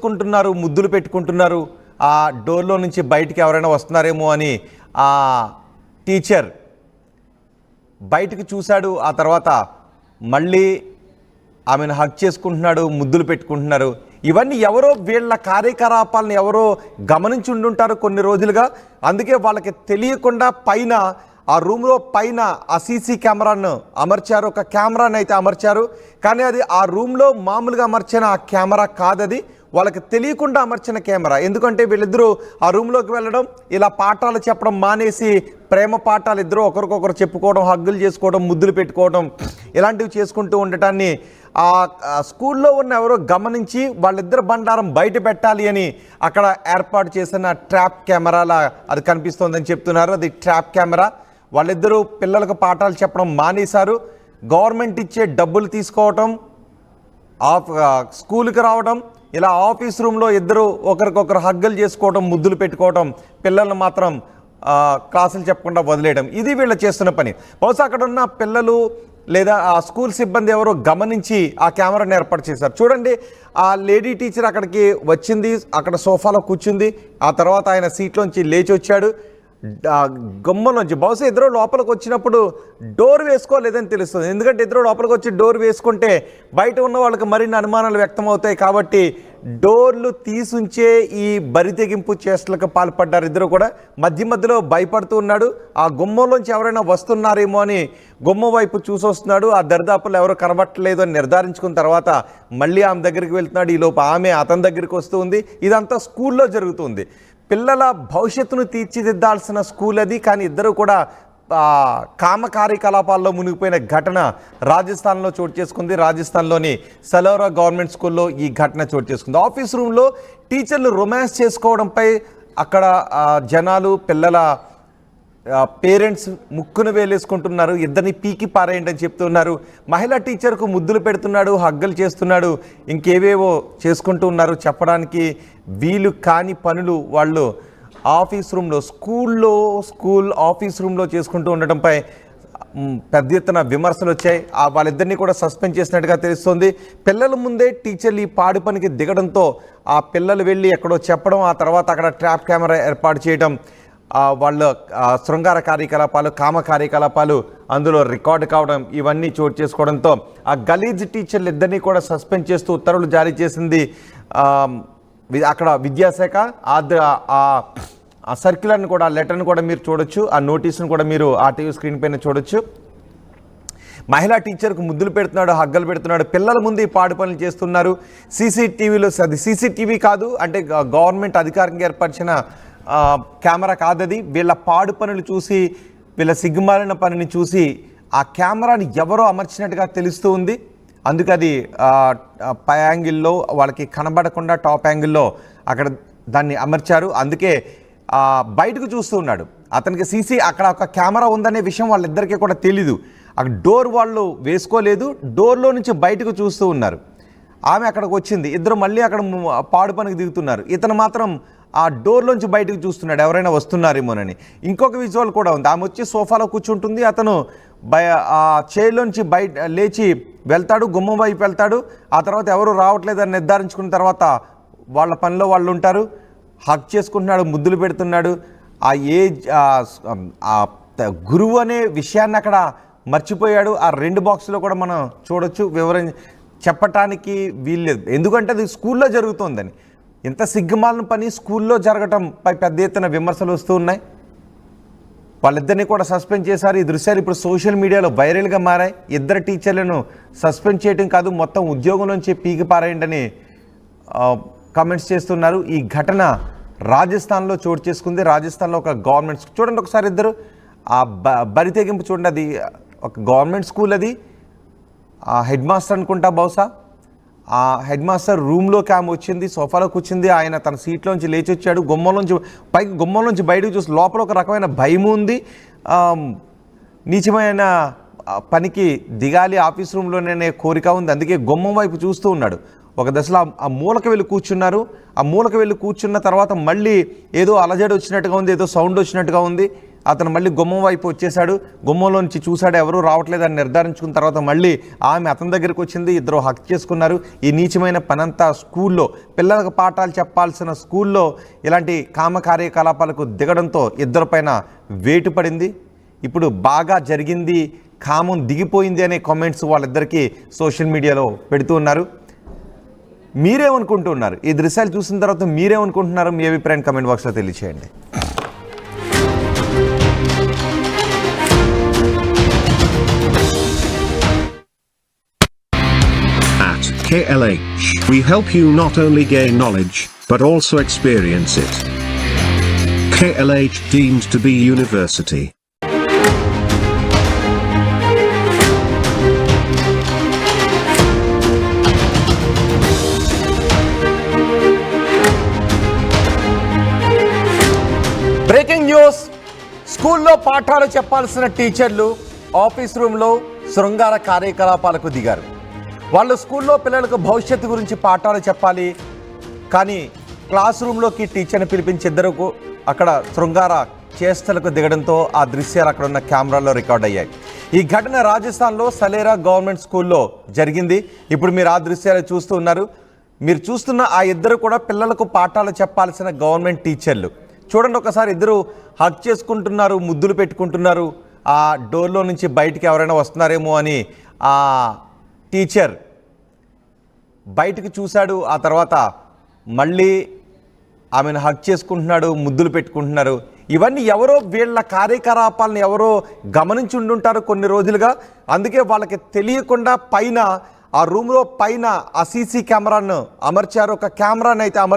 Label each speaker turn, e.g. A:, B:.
A: కుంటున్నారు, ముద్దులు పెట్టుకుంటున్నారు. ఆ డోర్లో నుంచి బయటికి ఎవరైనా వస్తున్నారేమో అని ఆ టీచర్ బయటికి చూశాడు. ఆ తర్వాత మళ్ళీ ఆమెను హగ్ చేసుకుంటున్నాడు, ముద్దులు పెట్టుకుంటున్నారు. ఇవన్నీ ఎవరో వీళ్ళ కార్యకలాపాలను ఎవరో గమనించి ఉండుంటారు కొన్ని రోజులుగా. అందుకే వాళ్ళకి తెలియకుండా పైన ఆ రూమ్లో పైన ఆ సీసీ కెమెరాను అమర్చారు, ఒక కెమెరాని అయితే అమర్చారు. కానీ అది ఆ రూమ్లో మామూలుగా అమర్చిన ఆ కెమెరా కాదది, వాళ్ళకి తెలియకుండా అమర్చిన కెమెరా. ఎందుకంటే వీళ్ళిద్దరూ ఆ రూమ్లోకి వెళ్ళడం, ఇలా పాఠాలు చెప్పడం మానేసి ప్రేమ పాఠాలు ఇద్దరు ఒకరికొకరు చెప్పుకోవడం, హగ్గులు చేసుకోవడం, ముద్దులు పెట్టుకోవడం ఇలాంటివి చేసుకుంటూ ఉండటాన్ని ఆ స్కూల్లో ఉన్న ఎవరో గమనించి వాళ్ళిద్దరు బండారం బయట పెట్టాలి అని అక్కడ ఏర్పాటు చేసిన ట్రాప్ కెమెరాలా అది కనిపిస్తోందని చెప్తున్నారు. అది ట్రాప్ కెమెరా. వాళ్ళిద్దరూ పిల్లలకు పాఠాలు చెప్పడం మానేశారు. గవర్నమెంట్ ఇచ్చే డబ్బులు తీసుకోవటం, స్కూల్కి రావడం, ఇలా ఆఫీస్ రూమ్లో ఇద్దరు ఒకరికొకరు హగ్గులు చేసుకోవడం, ముద్దులు పెట్టుకోవడం, పిల్లలను మాత్రం క్లాసులు చెప్పకుండా వదిలేయడం, ఇది వీళ్ళు చేస్తున్న పని. బహుశా అక్కడ ఉన్న పిల్లలు లేదా ఆ స్కూల్ సిబ్బంది ఎవరో గమనించి ఆ కెమెరాను ఏర్పాటు చేశారు. చూడండి, ఆ లేడీ టీచర్ అక్కడికి వచ్చింది, అక్కడ సోఫాలో కూర్చుంది. ఆ తర్వాత ఆయన సీట్లోంచి లేచి వచ్చాడు. గమ్మలోంచి బహుశా ఇద్దరు లోపలికి వచ్చినప్పుడు డోర్ వేసుకోలేదని తెలుస్తుంది. ఎందుకంటే ఇద్దరు లోపలికి వచ్చి డోర్ వేసుకుంటే బయట ఉన్న వాళ్ళకి మరిన్ని అనుమానాలు వ్యక్తమవుతాయి. కాబట్టి డోర్లు తీసుంచే ఈ బరితెగింపు చేష్టలకు పాల్పడ్డారు ఇద్దరు కూడా. మధ్యలో భయపడుతూ ఉన్నాడు. ఆ గుమ్మంలోంచి ఎవరైనా వస్తున్నారేమో అని గుమ్మం వైపు చూసొస్తున్నాడు. ఆ దరిదాపుల్లో ఎవరు కనబట్టలేదు అని నిర్ధారించుకున్న తర్వాత మళ్ళీ ఆమె దగ్గరికి వెళ్తున్నాడు. ఈలోపు ఆమె అతని దగ్గరికి వస్తూ ఉంది. ఇదంతా స్కూల్లో జరుగుతుంది. పిల్లల భవిష్యత్తును తీర్చిదిద్దాల్సిన స్కూల్ అది. కానీ ఇద్దరు కూడా కామ కార్యకలాపాల్లో మునిగిపోయిన ఘటన రాజస్థాన్లో చోటు చేసుకుంది. రాజస్థాన్లోని సలోరా గవర్నమెంట్ స్కూల్లో ఈ ఘటన చోటు చేసుకుంది. ఆఫీస్ రూమ్లో టీచర్లు రొమాన్స్ చేసుకోవడంపై అక్కడ జనాలు, పిల్లల పేరెంట్స్ ముక్కును వేలేసుకుంటున్నారు. ఇద్దరిని పీకి పారేయండి అని చెప్తున్నారు. మహిళా టీచర్కు ముద్దులు పెడుతున్నాడు, హగ్గులు చేస్తున్నాడు, ఇంకేవేవో చేసుకుంటూ ఉన్నారు. చెప్పడానికి వీలు కాని పనులు వాళ్ళు ఆఫీస్ రూమ్లో, స్కూల్ ఆఫీస్ రూమ్లో చేసుకుంటూ ఉండటంపై పెద్ద ఎత్తున విమర్శలు వచ్చాయి. వాళ్ళిద్దరినీ కూడా సస్పెండ్ చేసినట్టుగా తెలుస్తోంది. పిల్లల ముందే టీచర్లు ఈ పాడు పనికి దిగడంతో ఆ పిల్లలు వెళ్ళి ఎక్కడో చెప్పడం, ఆ తర్వాత అక్కడ ట్రాప్ కెమెరా ఏర్పాటు చేయడం, వాళ్ళ శృంగార కార్యకలాపాలు, కామ కార్యకలాపాలు అందులో రికార్డు కావడం, ఇవన్నీ చోటు చేసుకోవడంతో ఆ గలీజ్ టీచర్లు ఇద్దరినీ కూడా సస్పెండ్ చేస్తూ ఉత్తర్వులు జారీ చేసింది అక్కడ విద్యాశాఖ. ఆ సర్క్యులర్ని కూడా, ఆ లెటర్ని కూడా మీరు చూడొచ్చు, ఆ నోటీస్ను కూడా మీరు ఆ టీవీ స్క్రీన్ పైన చూడొచ్చు. మహిళా టీచర్కు ముద్దులు పెడుతున్నాడు, హగ్గలు పెడుతున్నాడు, పిల్లల ముందు ఈ పాడు పనులు చేస్తున్నారు. సీసీటీవీలో, అది సీసీటీవీ కాదు, అంటే గవర్నమెంట్ అధికారికంగా ఏర్పరిచిన కెమెరా కాదది. వీళ్ళ పాడు పనులు చూసి, వీళ్ళ సిగ్గుమాలిన పనిని చూసి ఆ కెమెరాని ఎవరో అమర్చినట్టుగా తెలుస్తూ ఉంది. అందుకే అది పై యాంగిల్లో వాళ్ళకి కనబడకుండా టాప్ యాంగిల్లో అక్కడ దాన్ని అమర్చారు. అందుకే బయటకు చూస్తూ ఉన్నాడు. అతనికి అక్కడ ఒక కెమెరా ఉందనే విషయం వాళ్ళిద్దరికీ కూడా తెలీదు. అక్కడ డోర్ వాళ్ళు వేసుకోలేదు, డోర్లో నుంచి బయటకు చూస్తూ ఉన్నారు. ఆమె అక్కడికి వచ్చింది, ఇద్దరు మళ్ళీ అక్కడ పాడు పనికి దిగుతున్నారు. ఇతను మాత్రం ఆ డోర్లోంచి బయటకు చూస్తున్నాడు, ఎవరైనా వస్తున్నారేమోనని. ఇంకొక విజువల్ కూడా ఉంది. ఆమె వచ్చి సోఫాలో కూర్చుంటుంది, అతను ఆ చైర్లోంచి లేచి వెళ్తాడు, గుమ్మం వైపు వెళ్తాడు. ఆ తర్వాత ఎవరు రావట్లేదని నిర్ధారించుకున్న తర్వాత వాళ్ళ పనిలో వాళ్ళు ఉంటారు. హక్ చేసుకుంటున్నాడు, ముద్దులు పెడుతున్నాడు. ఆ గురువు అనే విషయాన్ని అక్కడ మర్చిపోయాడు. ఆ 2 బాక్సులో కూడా మనం చూడొచ్చు. వివరం చెప్పటానికి వీల్లేదు, ఎందుకంటే అది స్కూల్లో జరుగుతోందని. ఇంత సిగ్గుమాలిన పని స్కూల్లో జరగటంపై పెద్ద ఎత్తున విమర్శలు వస్తూ ఉన్నాయి. వాళ్ళిద్దరినీ కూడా సస్పెండ్ చేశారు. ఈ దృశ్యాలు ఇప్పుడు సోషల్ మీడియాలో వైరల్గా మారాయి. ఇద్దరు టీచర్లను సస్పెండ్ చేయడం కాదు, మొత్తం ఉద్యోగం నుంచి పీకి పారేయండి అని కామెంట్స్ చేస్తున్నారు. ఈ ఘటన రాజస్థాన్లో చోటు చేసుకుంది. రాజస్థాన్లో ఒక గవర్నమెంట్ స్కూల్ చూడండి ఒకసారి, ఇద్దరు ఆ బరి తెగింపు చూడండి. అది ఒక గవర్నమెంట్ స్కూల్, అది హెడ్ మాస్టర్ అనుకుంటా బహుశా. ఆ హెడ్ మాస్టర్ రూమ్లోకి ఆమె వచ్చింది, సోఫాలో కూర్చుంది. ఆయన తన సీట్లోంచి లేచి వచ్చాడు. గుమ్మంలోంచి బయటకు చూసి లోపల ఒక రకమైన భయం ఉంది. నీచమైన పనికి దిగాలి ఆఫీస్ రూమ్లోనే కోరిక ఉంది. అందుకే గుమ్మం వైపు చూస్తూ ఉన్నాడు. ఒక దశలో ఆ మూలకు వెళ్ళి కూర్చున్నారు. ఆ మూలకు వెళ్ళి కూర్చున్న తర్వాత మళ్ళీ ఏదో అలజడి వచ్చినట్టుగా ఉంది, ఏదో సౌండ్ వచ్చినట్టుగా ఉంది. అతను మళ్ళీ గుమ్మం వైపు వచ్చేసాడు. గుమ్మంలో నుంచి చూశాడు, ఎవరూ రావట్లేదని నిర్ధారించుకున్న తర్వాత మళ్ళీ ఆమె అతని దగ్గరికి వచ్చింది. ఇద్దరు హక్ చేసుకున్నారు. ఈ నీచమైన పనంతా స్కూల్లో, పిల్లలకు పాఠాలు చెప్పాల్సిన స్కూల్లో ఇలాంటి కామ కార్యకలాపాలకు దిగడంతో ఇద్దరిపైన వేటు పడింది. ఇప్పుడు బాగా జరిగింది, కామం దిగిపోయింది అనే కామెంట్స్ వాళ్ళిద్దరికీ సోషల్ మీడియాలో పెడుతూ ఉన్నారు. మీరేమనుకుంటున్నారు? ఈ దృశ్యాలు చూసిన తర్వాత మీరేమనుకుంటున్నారు? మీ అభిప్రాయం కామెంట్ బాక్స్లో తెలియచేయండి.
B: At KLH, we help you not only gain knowledge, but also experience it. KLH deemed to be university.
A: Breaking news. స్కూల్లో పాఠాలు చెప్పాల్సిన టీచర్లు ఆఫీస్ రూమ్లో శృంగార కార్యకలాపాలకు దిగారు. వాళ్ళు స్కూల్లో పిల్లలకు భవిష్యత్తు గురించి పాఠాలు చెప్పాలి, కానీ క్లాస్ రూమ్లోకి టీచర్ని పిలిపించి ఇద్దరు అక్కడ శృంగార చేష్టలకు దిగడంతో ఆ దృశ్యాలు అక్కడ ఉన్న కెమెరాల్లో రికార్డ్ అయ్యాయి. ఈ ఘటన రాజస్థాన్లో సలేరా గవర్నమెంట్ స్కూల్లో జరిగింది. ఇప్పుడు మీరు ఆ దృశ్యాలు చూస్తూ ఉన్నారు. మీరు చూస్తున్న ఆ ఇద్దరు కూడా పిల్లలకు పాఠాలు చెప్పాల్సిన గవర్నమెంట్ టీచర్లు. చూడండి ఒకసారి, ఇద్దరు హక్ చేసుకుంటున్నారు, ముద్దులు పెట్టుకుంటున్నారు. ఆ డోర్లో నుంచి బయటికి ఎవరైనా వస్తున్నారేమో అని ఆ టీచర్ బయటికి చూశాడు. ఆ తర్వాత మళ్ళీ ఆమెను హక్ చేసుకుంటున్నాడు, ముద్దులు పెట్టుకుంటున్నారు. ఇవన్నీ ఎవరో వీళ్ళ కార్యకలాపాలను ఎవరో గమనించి ఉండుంటారు కొన్ని రోజులుగా. అందుకే వాళ్ళకి తెలియకుండా పైన ఆ రూమ్లో పైన ఆ సీసీ కెమెరాను అమర్చారు. ఒక కెమెరాను అయితే